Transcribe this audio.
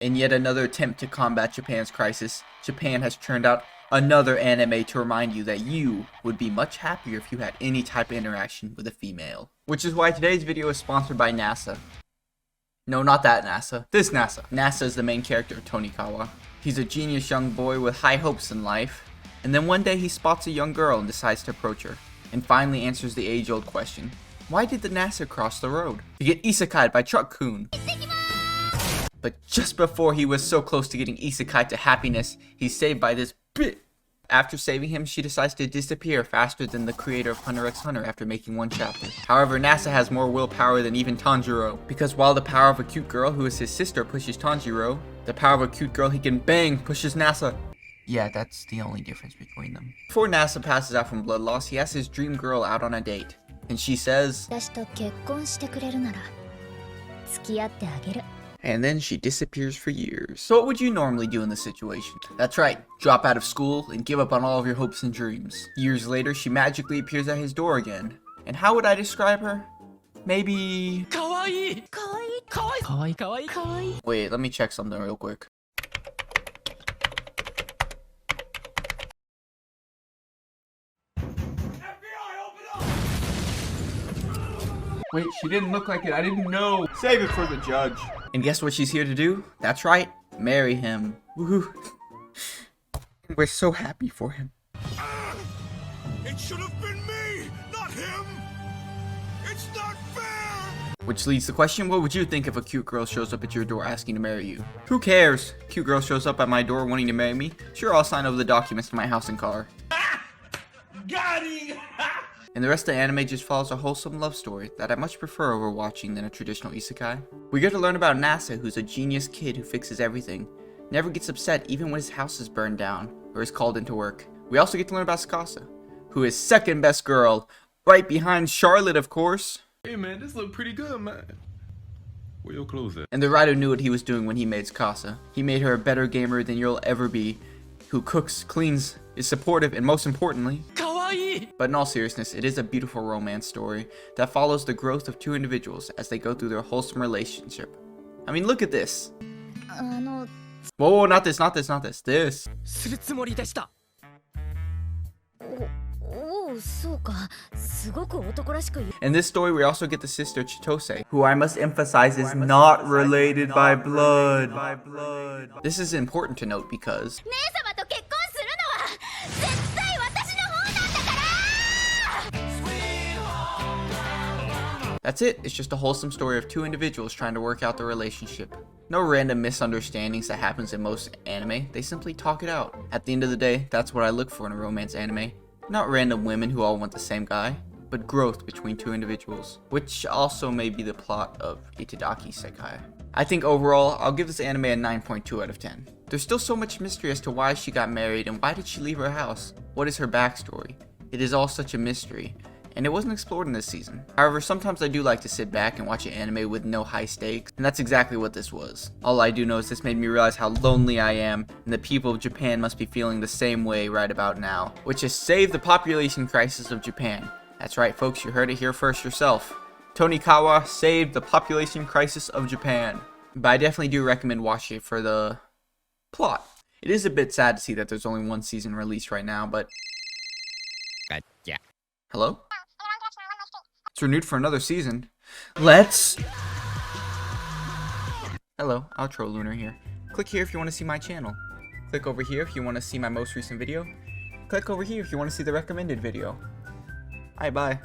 In yet another attempt to combat Japan's crisis, Japan has churned out another anime to remind you that you would be much happier if you had any type of interaction with a female. Which is why today's video is sponsored by NASA. No, not that NASA. This NASA. NASA is the main character of Tonikawa. He's a genius young boy with high hopes in life, and then one day he spots a young girl and decides to approach her, and finally answers the age-old question: why did the NASA cross the road? To get isekai'd by Truck-kun. But just before he was so close to getting isekai to happiness, he's saved by this bitch. After saving him, she decides to disappear faster than the creator of Hunter x Hunter after making one chapter. However, NASA has more willpower than even Tanjiro, because while the power of a cute girl who is his sister pushes Tanjiro, the power of a cute girl he can bang pushes NASA. Yeah, that's the only difference between them. Before NASA passes out from blood loss, he asks his dream girl out on a date, and she says, and then she disappears for years. So what would you normally do in this situation? That's right, drop out of school and give up on all of your hopes and dreams. Years later, she magically appears at his door again. And how would I describe her? Maybe... Kawaii! Kawaii! Kawaii! Kawaii! Kawaii! Wait, let me check something real quick. Wait, she didn't look like it. I didn't know. Save it for the judge. And guess what she's here to do? That's right. Marry him. Woohoo. We're so happy for him. It should have been me, not him. It's not fair. Which leads to the question, what would you think if a cute girl shows up at your door asking to marry you? Who cares? Cute girl shows up at my door wanting to marry me? Sure, I'll sign over the documents to my house and car. Got him. And the rest of the anime just follows a wholesome love story that I much prefer over watching than a traditional isekai. We get to learn about NASA, who's a genius kid who fixes everything, never gets upset even when his house is burned down, or is called into work. We also get to learn about Tsukasa, who is second best girl, right behind Charlotte, of course. Hey man, this look pretty good, man. Where your clothes at? And the writer knew what he was doing when he made Tsukasa. He made her a better gamer than you'll ever be, who cooks, cleans, is supportive, and most importantly, but in all seriousness, it is a beautiful romance story that follows the growth of two individuals as they go through their wholesome relationship. I mean, look at this. Whoa, not this, not this, not this. This. In this story, we also get the sister Chitose, who I must emphasize is not related by blood. This is important to note because that's it. It's just a wholesome story of two individuals trying to work out their relationship. No random misunderstandings that happens in most anime. They simply talk it out. At the end of the day, that's what I look for in a romance anime. Not random women who all want the same guy, but growth between two individuals, which also may be the plot of Itadaki Sekai. I think overall, I'll give this anime a 9.2 out of 10. There's still so much mystery as to why she got married and why did she leave her house? What is her backstory? It is all such a mystery, and it wasn't explored in this season. However, sometimes I do like to sit back and watch an anime with no high stakes, and that's exactly what this was. All I do know is this made me realize how lonely I am, and the people of Japan must be feeling the same way right about now, which is save the population crisis of Japan. That's right, folks, you heard it here first yourself. Tonikawa saved the population crisis of Japan. But I definitely do recommend watching it for the plot. It is a bit sad to see that there's only one season released right now, but... yeah. Hello? It's renewed for another season. Let's... Hello, Outro Lunar here. Click here if you want to see my channel. Click over here if you want to see my most recent video. Click over here if you want to see the recommended video. Bye.